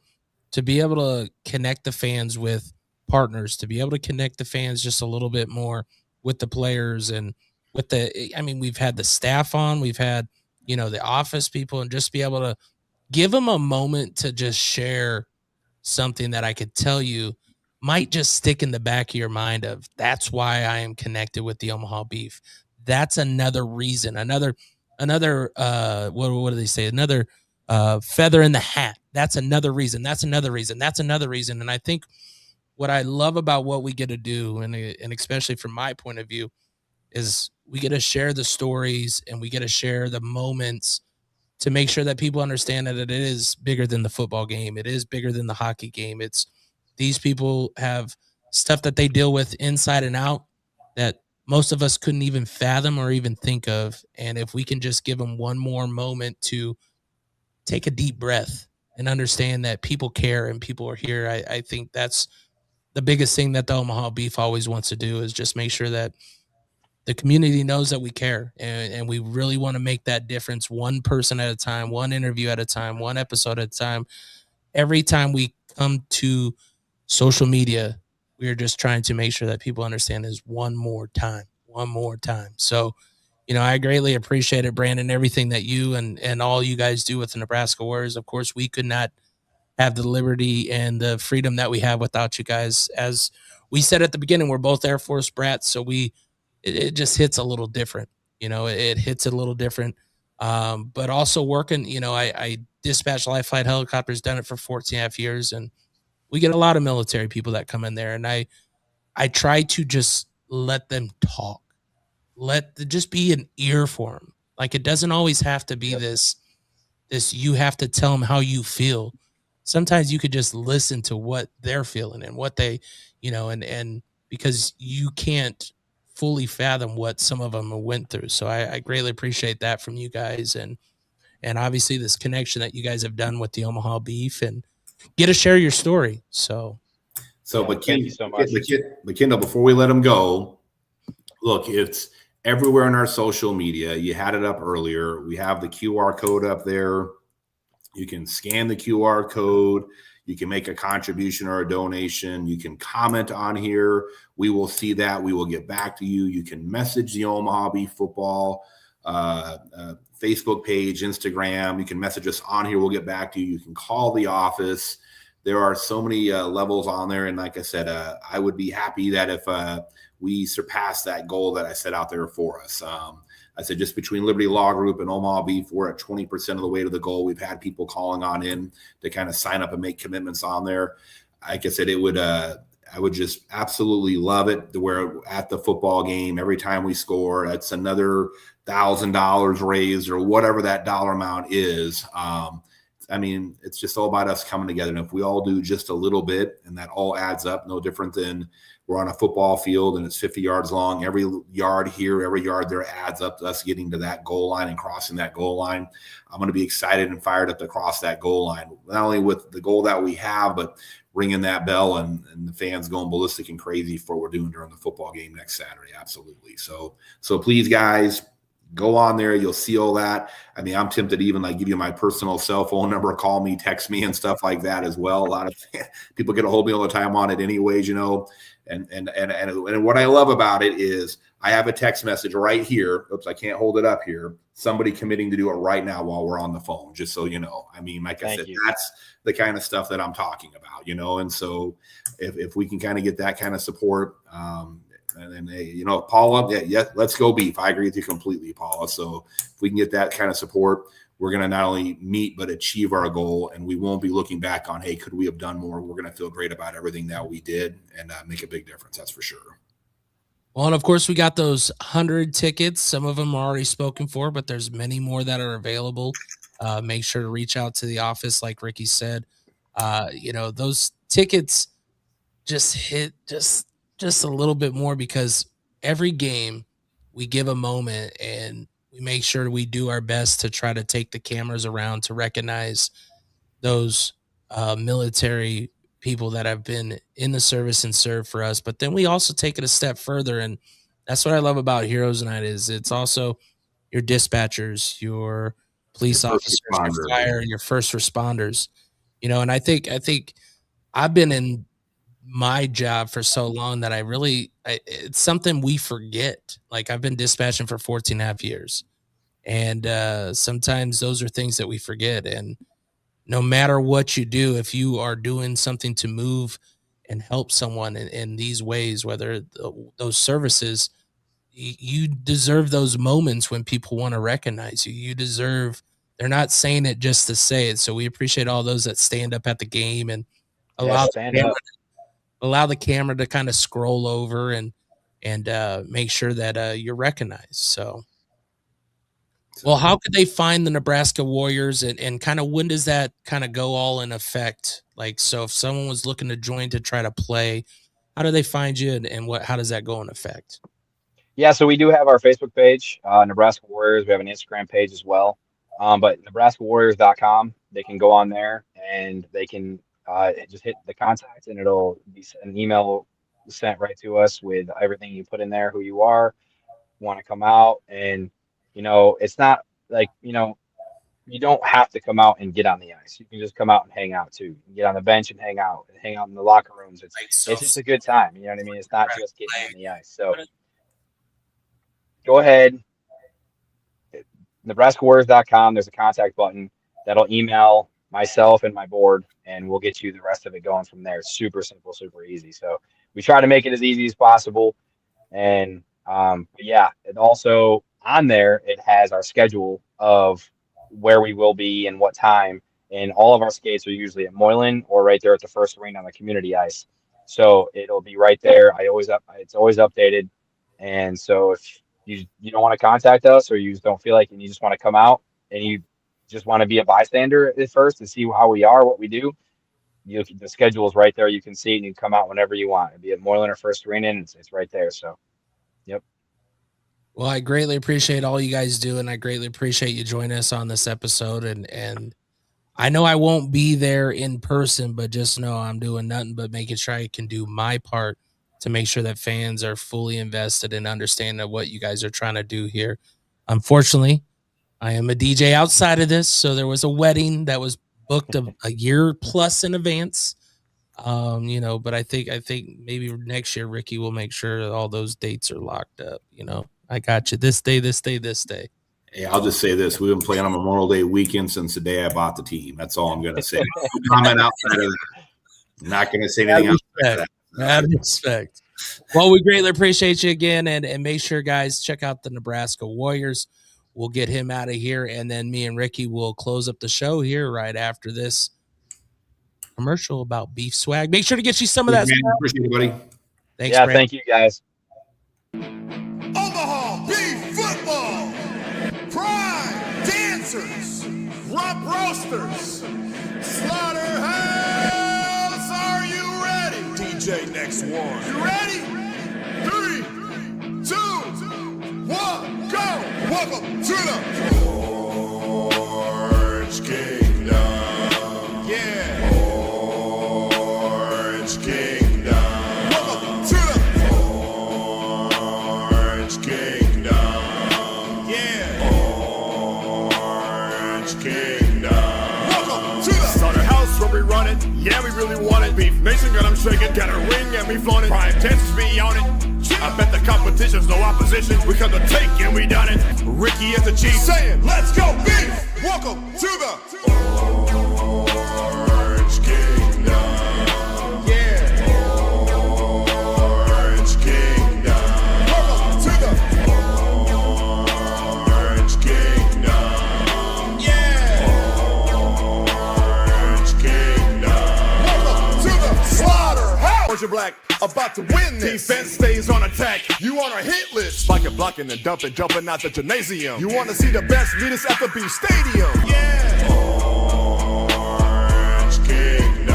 to be able to connect the fans with partners, to be able to connect the fans just a little bit more with the players and with we've had the staff on, we've had, the office people, and just be able to give them a moment to just share something that I could tell you might just stick in the back of your mind of, that's why I am connected with the Omaha Beef. That's another reason, another what do they say? Another feather in the hat. That's another reason. That's another reason. That's another reason. And I think what I love about what we get to do, and especially from my point of view, is we get to share the stories and we get to share the moments to make sure that people understand that it is bigger than the football game. It is bigger than the hockey game. It's, these people have stuff that they deal with inside and out that most of us couldn't even fathom or even think of. And if we can just give them one more moment to take a deep breath and understand that people care and people are here, I think that's the biggest thing that the Omaha Beef always wants to do, is just make sure that the community knows that we care, and we really want to make that difference one person at a time, one interview at a time, one episode at a time. Every time we come to social media, we're just trying to make sure that people understand is one more time, one more time. So, I greatly appreciate it, Brandon, everything that you and all you guys do with the Nebraska Warriors. Of course, we could not have the liberty and the freedom that we have without you guys. As we said at the beginning, we're both Air Force brats, so it just hits a little different. It hits a little different. But also working, I dispatch live flight helicopters, done it for 14 and a half years, and we get a lot of military people that come in there, and I try to just let them talk, just be an ear for them. Like, it doesn't always have to be this you have to tell them how you feel. Sometimes you could just listen to what they're feeling and what they, and because you can't fully fathom what some of them went through. So I greatly appreciate that from you guys, and obviously this connection that you guys have done with the Omaha Beef, and get to share your story. So but thank you so much. But Kendall, before we let them go, look, it's everywhere in our social media. You had it up earlier. We have the QR code up there. You can scan the QR code. You can make a contribution or a donation. You can comment on here. We will see that. We will get back to you. You can message the Omaha Beef Football Facebook page, Instagram. You can message us on here. We'll get back to you. You can call the office. There are so many levels on there. And like I said, I would be happy that if we surpass that goal that I set out there for us. I said just between Liberty Law Group and Omaha Beef, we're at 20% of the way to the goal. We've had people calling on in to kind of sign up and make commitments on there. Like I said, I would just absolutely love it to where at the football game, every time we score, it's another $1,000 raised or whatever that dollar amount is. It's just all about us coming together. And if we all do just a little bit, and that all adds up, no different than we're on a football field and it's 50 yards long. Every yard here, every yard there adds up to us getting to that goal line and crossing that goal line. I'm going to be excited and fired up to cross that goal line, not only with the goal that we have, but ringing that bell and the fans going ballistic and crazy for what we're doing during the football game next Saturday. Absolutely. So please, guys, go on there. You'll see all that. I'm tempted to even give you my personal cell phone number, call me, text me, and stuff like that as well. A lot of people get a hold of me all the time on it anyways, And what I love about it is I have a text message right here. Oops, I can't hold it up here. Somebody committing to do it right now while we're on the phone, just so you know. Like I said, that's the kind of stuff that I'm talking about, And so if we can kind of get that kind of support, and then, hey, Paula, yeah, let's go Beef. I agree with you completely, Paula. So if we can get that kind of support, we're going to not only meet but achieve our goal, and we won't be looking back on, hey, could we have done more? We're going to feel great about everything that we did and make a big difference. That's for sure. Well, and of course, we got those 100 tickets. Some of them are already spoken for, but there's many more that are available. Make sure to reach out to the office, like Ricky said. Those tickets just hit just a little bit more, because every game we give a moment and we make sure we do our best to try to take the cameras around to recognize those military people that have been in the service and served for us. But then we also take it a step further, and that's what I love about Heroes Night is it's also your dispatchers, your police officers, your fire, your first responders. And I think I've been in my job for so long that it's something we forget. Like, I've been dispatching for 14 and a half years. And sometimes those are things that we forget. And no matter what you do, if you are doing something to move and help someone in these ways, whether those services, you deserve those moments when people want to recognize you. You deserve, they're not saying it just to say it. So we appreciate all those that stand up at the game and allow the camera to kind of scroll over and make sure that you're recognized. So, well, how could they find the Nebraska Warriors, and kind of when does that kind of go all in effect? Like, so if someone was looking to join to try to play, how do they find you, and how does that go in effect? Yeah, so we do have our Facebook page, Nebraska Warriors. We have an Instagram page as well. But NebraskaWarriors.com, they can go on there and they can just hit the contact, and it'll be an email sent right to us with everything you put in there, who you are, want to come out. And, it's not like, you don't have to come out and get on the ice. You can just come out and hang out too. You can get on the bench and hang out in the locker rooms. It's just a good time. You know what I mean? It's not just getting on the ice. So go ahead, NebraskaWarriors.com. There's a contact button that'll email myself and my board, and we'll get you the rest of it going from there. It's super simple, super easy. So we try to make it as easy as possible. And and also on there, it has our schedule of where we will be and what time. And all of our skates are usually at Moylan or right there at the first arena on the community ice. So it'll be right there. It's always updated. And so if you don't want to contact us, or you just don't feel like, and you just want to come out and you just want to be a bystander at first and see how we are, what we do, the schedule is right there. You can see it, and you can come out whenever you want. It'd be at Moylan or First Arena, and it's right there. So, yep. Well, I greatly appreciate all you guys do, and I greatly appreciate you joining us on this episode. And I know I won't be there in person, but just know I'm doing nothing but making sure I can do my part to make sure that fans are fully invested and understand what you guys are trying to do here. Unfortunately, I am a DJ outside of this, so there was a wedding that was booked a year plus in advance. But I think maybe next year Ricky will make sure that all those dates are locked up. I got you this day. Hey, I'll just say this: we've been playing on Memorial Day weekend since the day I bought the team. That's all I'm going to say. Comment outside of that. I'm not going to say anything else. Out of respect. Well, we greatly appreciate you again, and make sure, guys, check out the Nebraska Warriors. We'll get him out of here, and then me and Ricky will close up the show here right after this commercial about beef swag. Make sure to get you some of that. Appreciate it, buddy. Thanks, Brandon. Thank you, guys. Omaha Beef Football, Prime Dancers, Rump Roasters, Slaughterhouse. Are you ready? DJ next one. You ready? 3, 2, 1, go! Welcome to the Orange Kingdom. Yeah. Orange Kingdom. Welcome to the Orange Kingdom. Yeah. Orange Kingdom. Welcome to the Slaughterhouse where we run it. Yeah, we really want it. Beef Nation got them shaking. Got a ring and we flown it. Prime Dancers be on it. I bet the competition's no opposition. We come to take and we done it. Ricky is the chief saying, let's go beef. Welcome to the Orange Kingdom. Yeah. Orange Kingdom. Welcome to the Orange Kingdom. Yeah. Orange Kingdom. Welcome to the Slaughterhouse. Orange and black. About to win this. Defense stays on attack. You on our hit list. Blocking, blocking, and dumping, jumping out the gymnasium. You want to see the best meet us at the Beef Stadium. Yeah. Orange Kingdom.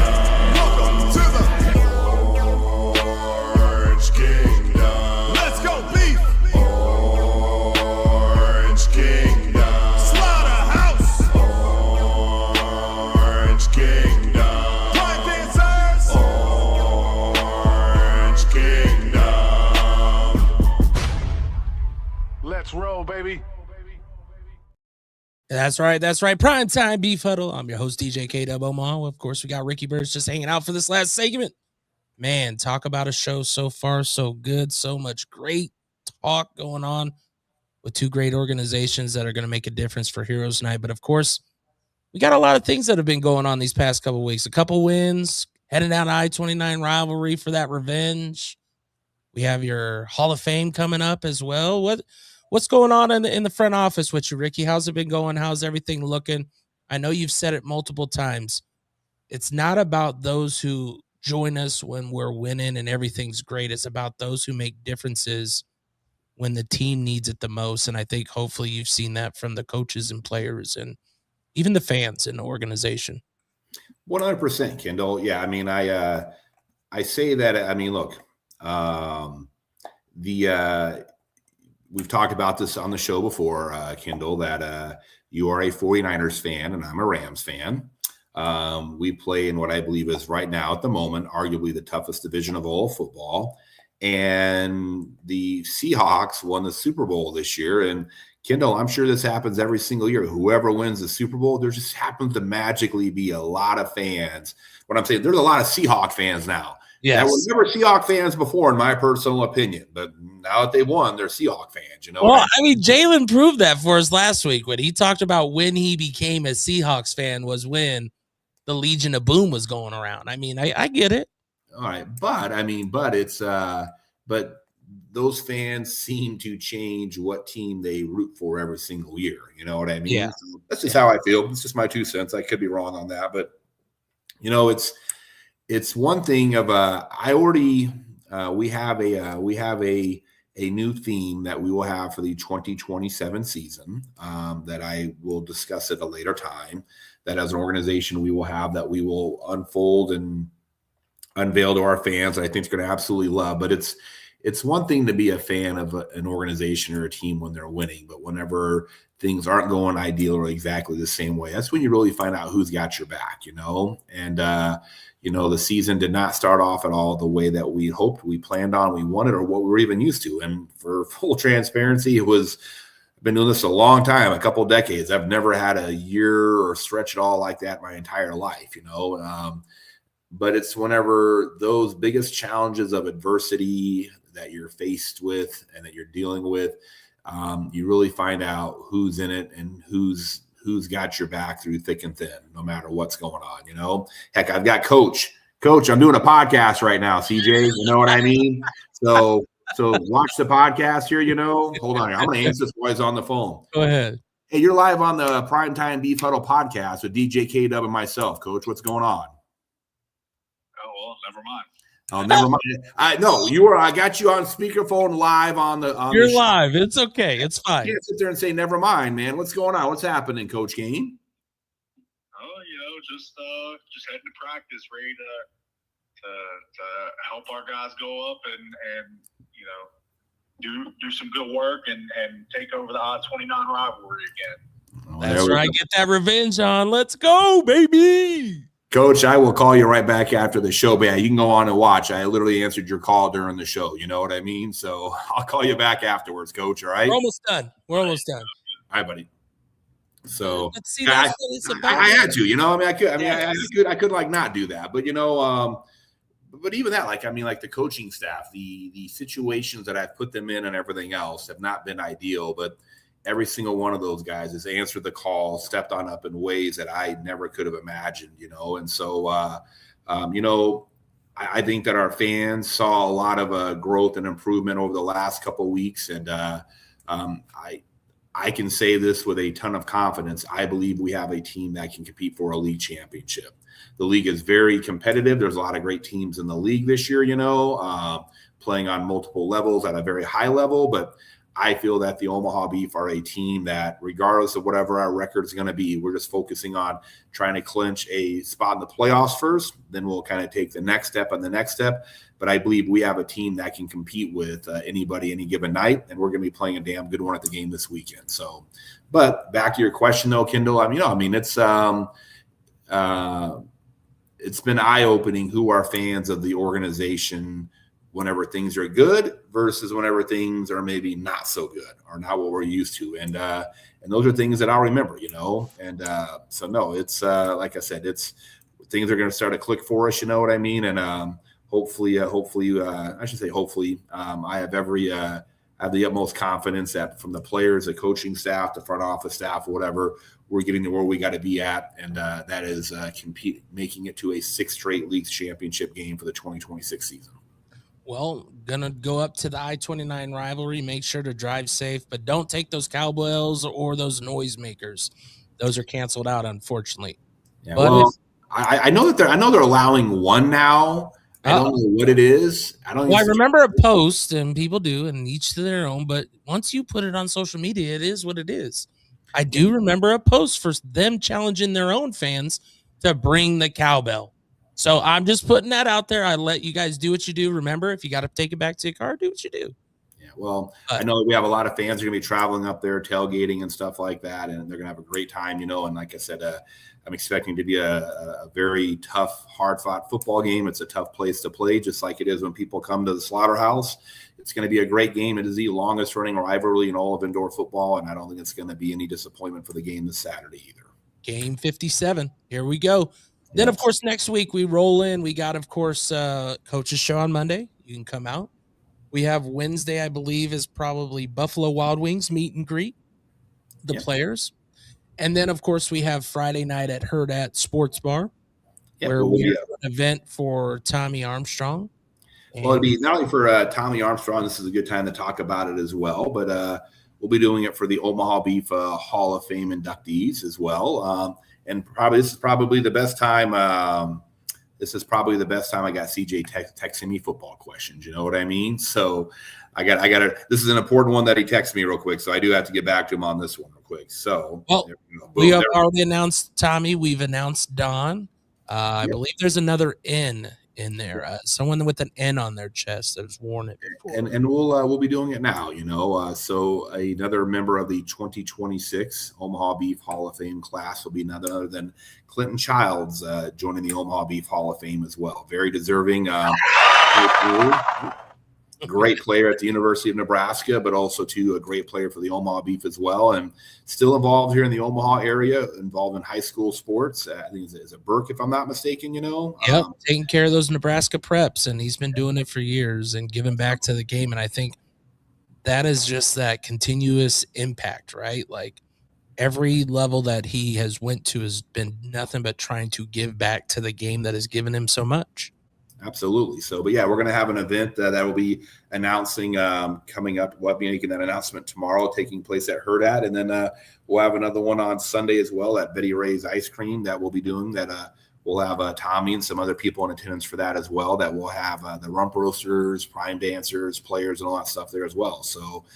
Welcome to the Orange Kingdom. Let's go, Beef. Orange Kingdom. Slaughterhouse. Orange Kingdom. Prime Dancers. Orange Kingdom. Let's roll, baby. That's right. Time Beef Huddle. I'm your host, DJ K DuB Omaha. Of course, we got Ricky Birds just hanging out for this last segment. Man, talk about a show so far, so good. So much great talk going on with two great organizations that are going to make a difference for Heroes Night. But of course, we got a lot of things that have been going on these past couple of weeks. A couple wins, heading down to I-29 Rivalry for that revenge. We have your Hall of Fame coming up as well. What's going on in the front office with you, Ricky? How's it been going? How's everything looking? I know you've said it multiple times. It's not about those who join us when we're winning and everything's great. It's about those who make differences when the team needs it the most. And I think hopefully you've seen that from the coaches and players and even the fans in the organization. 100%, Kendall. Yeah, I mean, I say that. I mean, look, We've talked about this on the show before, Kendall, that you are a 49ers fan and I'm a Rams fan. We play in what I believe is right now at the moment, arguably the toughest division of all football. And the Seahawks won the Super Bowl this year. And Kendall, I'm sure this happens every single year. Whoever wins the Super Bowl, there just happens to magically be a lot of fans. What I'm saying, there's a lot of Seahawk fans now. Yes. There were never Seahawk fans before, in my personal opinion. But now that they won, they're Seahawk fans. You know. Well, I mean, Jalen proved that for us last week when he talked about when he became a Seahawks fan was when the Legion of Boom was going around. I mean, I get it. All right, but it's but those fans seem to change what team they root for every single year. You know what I mean? Yeah. So that's just how I feel. It's just my 2 cents. I could be wrong on that, but you know, it's one thing of I already we have a new theme that we will have for the 2027 season that I will discuss at a later time. That as an organization we will have that we will unfold and unveil to our fans. I think they're going to absolutely love. But it's one thing to be a fan of an organization or a team when they're winning, but whenever things aren't going ideal or exactly the same way, that's when you really find out who's got your back, you know. And you know, the season did not start off at all the way that we hoped, we planned on, we wanted, or what we were even used to. And for full transparency, I've been doing this a long time, a couple of decades. I've never had a year or stretch at all like that my entire life, you know. But it's whenever those biggest challenges of adversity that you're faced with and that you're dealing with, you really find out who's in it and who's got your back through thick and thin, no matter what's going on, you know. Heck, I've got Coach, I'm doing a podcast right now, CJ, you know what I mean? So watch the podcast here, you know. Hold on here. I'm going to answer this while he's on the phone. Go ahead. Hey, you're live on the Time Beef Huddle podcast with DJ K DuB and myself. Coach, what's going on? Well, never mind. Oh, never mind. I got you on speakerphone live on the. You're live. It's okay. It's fine. You can't sit there and say never mind, man. What's going on? What's happening, Coach Kane? Oh, you know, just heading to practice, ready to help our guys go up and you know do some good work and take over the I-29 rivalry again. Oh, that's right. Get that revenge on. Let's go, baby. Coach, I will call you right back after the show, but you can go on and watch. I literally answered your call during the show. You know what I mean? So I'll call you back afterwards, Coach. All right? We're almost done. All right, buddy. So let's see. That's what it's about. I had to, you know. I mean, I could like not do that, but you know, but even that, like the coaching staff, the situations that I've put them in and everything else have not been ideal, but every single one of those guys has answered the call, stepped on up in ways that I never could have imagined, you know. And so, you know, I think that our fans saw a lot of growth and improvement over the last couple of weeks. And I can say this with a ton of confidence. I believe we have a team that can compete for a league championship. The league is very competitive. There's a lot of great teams in the league this year, you know, playing on multiple levels at a very high level. But I feel that the Omaha Beef are a team that, regardless of whatever our record is going to be, we're just focusing on trying to clinch a spot in the playoffs first. Then we'll kind of take the next step and the next step. But I believe we have a team that can compete with anybody any given night, and we're going to be playing a damn good one at the game this weekend. So, but back to your question though, Kendall. It's been eye-opening who are fans of the organization whenever things are good versus whenever things are maybe not so good or not what we're used to. And those are things that I'll remember, you know? And so no, it's like I said, it's things are going to start to click for us. You know what I mean? And hopefully, I have the utmost confidence that from the players, the coaching staff, the front office staff, whatever, we're getting to where we got to be at. And that is making it to a 6th straight league championship game for the 2026 season. Well, gonna go up to the I-29 rivalry. Make sure to drive safe, but don't take those cowbells or those noisemakers. Those are canceled out, unfortunately. Yeah, but I know that they're allowing one now. I don't know what it is. I remember a post, and people do, and each to their own. But once you put it on social media, it is what it is. I do remember a post for them challenging their own fans to bring the cowbell. So I'm just putting that out there. I let you guys do what you do. Remember, if you got to take it back to your car, do what you do. Yeah, well, I know we have a lot of fans who are going to be traveling up there, tailgating and stuff like that, and they're going to have a great time, And like I said, I'm expecting to be a very tough, hard-fought football game. It's a tough place to play, just like it is when people come to the Slaughterhouse. It's going to be a great game. It is the longest-running rivalry in all of indoor football, and I don't think it's going to be any disappointment for the game this Saturday either. Game 57. Here we go. Then, of course, next week we roll in. We got, of course, Coach's Show on Monday. You can come out. We have Wednesday, I believe, is probably Buffalo Wild Wings meet and greet the players. And then, of course, we have Friday night at Herd at Sports Bar, where we have an event for Tommy Armstrong. Well, it'll be not only for Tommy Armstrong. This is a good time to talk about it as well, but we'll be doing it for the Omaha Beef Hall of Fame inductees as well. And this is probably the best time. This is probably the best time I got CJ texting me football questions. You know what I mean? So I got to. This is an important one that he texted me real quick. So I do have to get back to him on this one real quick. So we have already announced Tommy. We've announced Don. I believe there's another N in there. Someone with an N on their chest that has worn it before. And we'll be doing it now. So another member of the 2026 Omaha Beef Hall of Fame class will be none other than Clinton Childs joining the Omaha Beef Hall of Fame as well. Very deserving. Great player at the University of Nebraska, but also a great player for the Omaha Beef as well, and still involved here in the Omaha area, involved in high school sports. I think it's a Burke, if I'm not mistaken. Yep, taking care of those Nebraska preps, and he's been doing it for years and giving back to the game. And I think that is just that continuous impact, right? Like every level that he has went to has been nothing but trying to give back to the game that has given him so much. Absolutely. So, but we're going to have an event that will be announcing coming up. We'll be making that announcement tomorrow, taking place at Herd at, and then we'll have another one on Sunday as well at Betty Ray's Ice Cream that we'll be doing. That we'll have Tommy and some other people in attendance for that as well. That we'll have the rump roasters, prime dancers, players, and all that stuff there as well. So.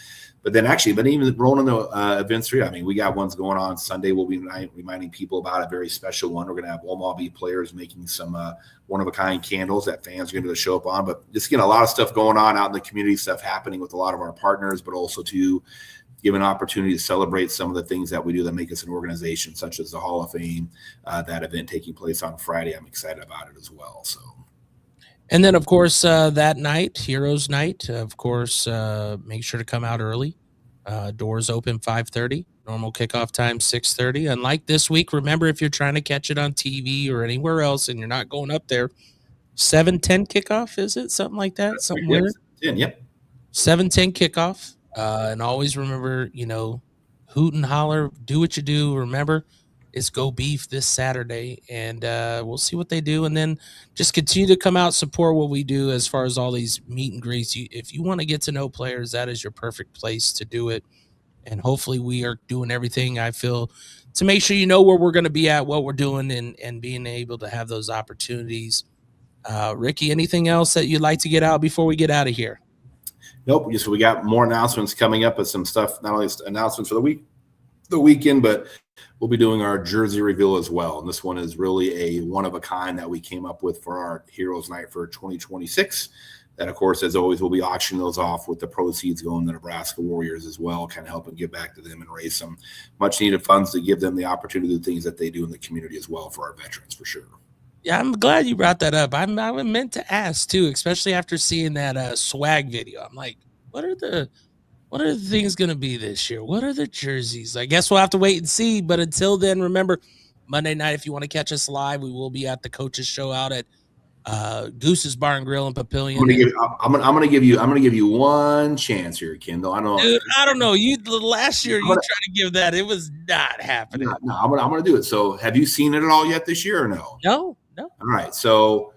But even rolling the events through, we got ones going on Sunday. We'll be reminding people about a very special one. We're going to have Omaha Beef players making some one-of-a-kind candles that fans are going to show up on. But just getting a lot of stuff going on out in the community, stuff happening with a lot of our partners, but also to give an opportunity to celebrate some of the things that we do that make us an organization, such as the Hall of Fame, that event taking place on Friday. I'm excited about it as well. So. And then, of course, that night, Heroes Night, of course, make sure to come out early. Doors open 5:30. Normal kickoff time 6:30. Unlike this week, remember, if you're trying to catch it on TV or anywhere else and you're not going up there, 7:10 kickoff, is it? Something like that? Something weird? 7:10 kickoff. And always remember, hoot and holler, do what you do. Remember, it's Go Beef this Saturday, and we'll see what they do. And then just continue to come out, support what we do as far as all these meet and greets. If you want to get to know players, that is your perfect place to do it. And hopefully we are doing everything, I feel, to make sure you know where we're going to be at, what we're doing, and being able to have those opportunities. Ricky, anything else that you'd like to get out before we get out of here? Nope. We got more announcements coming up with some stuff, not only announcements for the weekend, but we'll be doing our jersey reveal as well. And this one is really a one-of-a-kind that we came up with for our Heroes Night for 2026. That, of course, as always, we'll be auctioning those off with the proceeds going to Nebraska Warriors as well, kind of helping give back to them and raise some much-needed funds to give them the opportunity to do things that they do in the community as well for our veterans, for sure. Yeah, I'm glad you brought that up. I meant to ask, too, especially after seeing that swag video. I'm like, what are the things going to be this year? What are the jerseys? I guess we'll have to wait and see. But until then, remember, Monday night, if you want to catch us live, we will be at the Coach's Show out at Goose's Bar and Grill in Papillion. I'm gonna give you one chance here, Kendall. I know. Dude, I don't know. Last year you tried to give that. It was not happening. No, I'm gonna do it. So, have you seen it at all yet this year or no? No. All right. So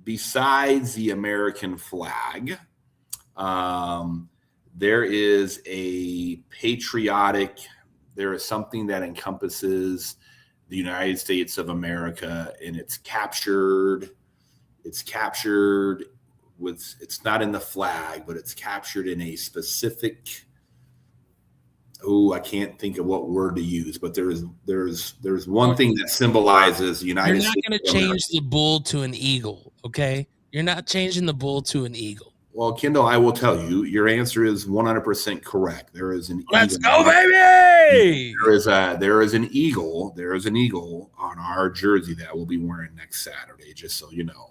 besides the American flag, there is a patriotic. There is something that encompasses the United States of America, and it's captured with, it's not in the flag, but it's captured in a specific I can't think of what word to use, but there's one thing that symbolizes the United States. You're not going to change the bull to an eagle, okay? You're not changing the bull to an eagle. Well, Kendall, I will tell you, your answer is 100% correct. There is an Let's eagle. go, baby! There is an eagle. There is an eagle on our jersey that we'll be wearing next Saturday, just so you know.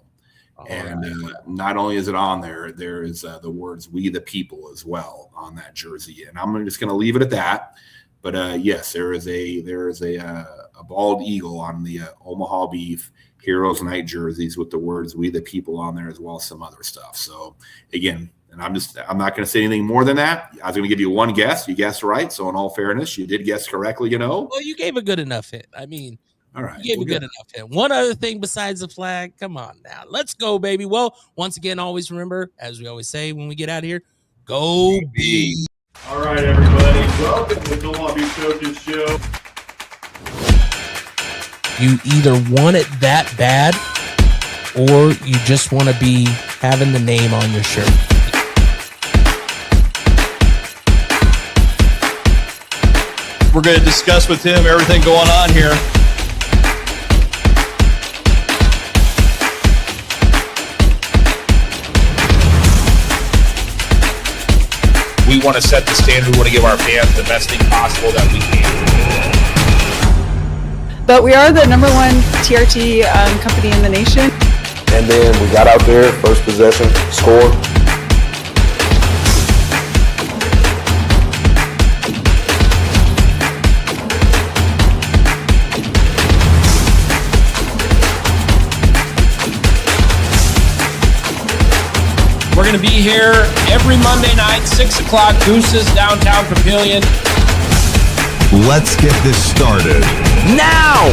Not only is it on there, there is the words "We the People" as well on that jersey, and I'm just going to leave it at that. But yes, there is a bald eagle on the Omaha Beef Heroes Night jerseys with the words "We the People" on there, as well as some other stuff. So again, and I'm not going to say anything more than that. I was going to give you one guess. You guessed right. So in all fairness, you did guess correctly. Well, you gave a good enough hit. I mean. All right. You gave a good enough hit. One other thing besides the flag. Come on now. Let's go, baby. Well, once again, always remember, as we always say when we get out of here, go Beef. All right, everybody. Welcome to the Omaha Beef Coaches Show. You either want it that bad or you just want to be having the name on your shirt. We're going to discuss with him everything going on here. We want to set the standard. We want to give our fans the best thing possible that we can. But we are the #1 TRT company in the nation. And then we got out there, first possession, scored. We're going to be here every Monday night, 6 o'clock, Goose's downtown Papillion. Let's get this started now.